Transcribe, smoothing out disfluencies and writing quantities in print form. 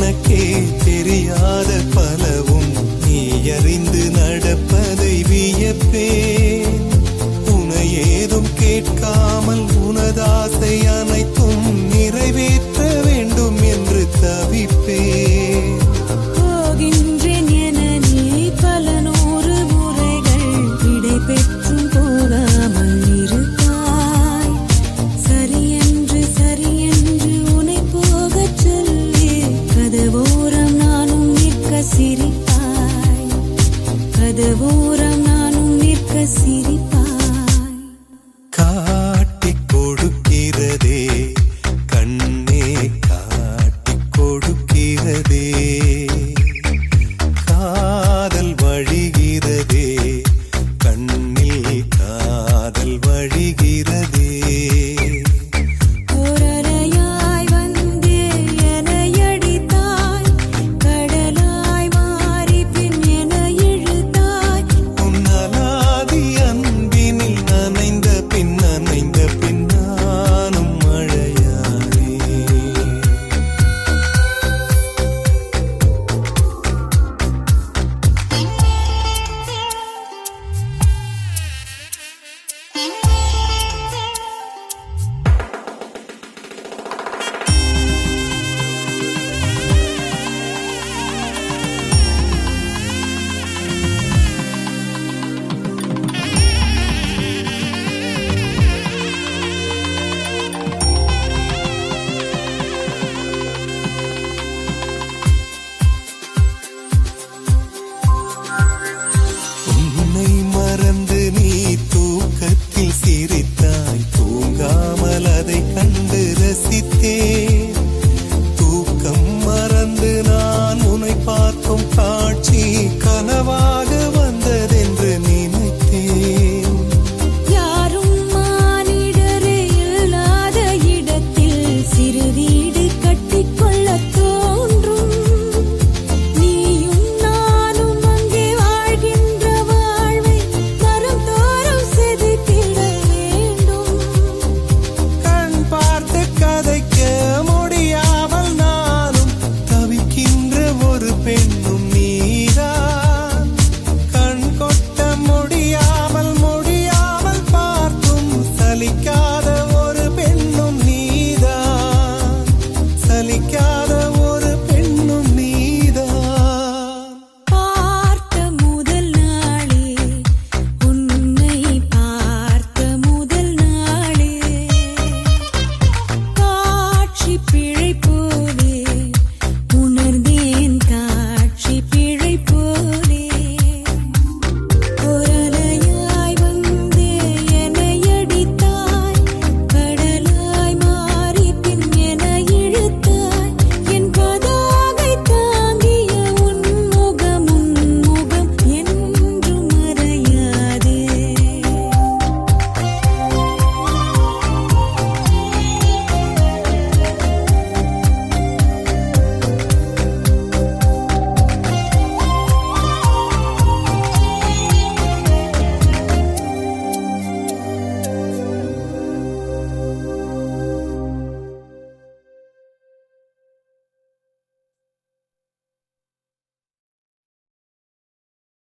எனக்கே தெரியாத பலவும் நீ அறிந்து நடப்பதை வியப்பேன். உனை ஏதும் கேட்காமல் உனதாசை அனைத்தும் நிறைவேற்ற வேண்டும் என்று தவிப்பேன். போகின்றேன் என நீ பல நூறு முறைகள் விடை பெற்றும் போகாமல் இருப்பாய். சரியென்று உனை போகச் சொல்லி கதவோரம் நானும் நிற்க சிரிப்பாய். கதவோரம் நானும் நிற்க சிரிப்பாய். காட்டிக் கொடுக்கிறதே கண்ணே, காட்டிக் கொடுக்கிறதே. காதல் வழிகிறதே கண்ணில், காதல் வழிகிறதே. ஓரறையாய் வந்தே என்னை அடித்தாய். கடலாய் மாறி பின் என்னை இழுத்தாய். உன்னலாதி அன்பினில் நனைந்த பின் நானும் மழையானே. உன்னை மறந்து நீ தூக்கத்தில் சிரித்தாய். தூங்காமல் அதை கண்டு ரசித்தேன். தூக்கம் மறந்து நான் உன்னை பார்க்கும் காட்சி கனவாக வந்ததென்று நினைத்தேன். யாரும் மானிடரே இல்லாத இடத்தில் சிறு வீடு கட்டிக்கொள்ளத் தோன்றும். நீயும் நானும் அங்கே வாழ்கின்ற வாழ்வை மரம் தோறும் செதுக்கிட வேண்டும். கண் பார்த்து கதைக்க முடியாமல் நானும் தவிக்கின்ற ஒரு பெண்ணும் நீதான். கண் கொட்ட முடியாமல் பார்த்தும் சலிக்காத ஒரு பெண்ணும் நீதான். சலிக்காத ஒரு பெண்ணும் நீதான். பார்த்த முதல் நாளே, உன்னை பார்த்த முதல் நாளே, காட்சி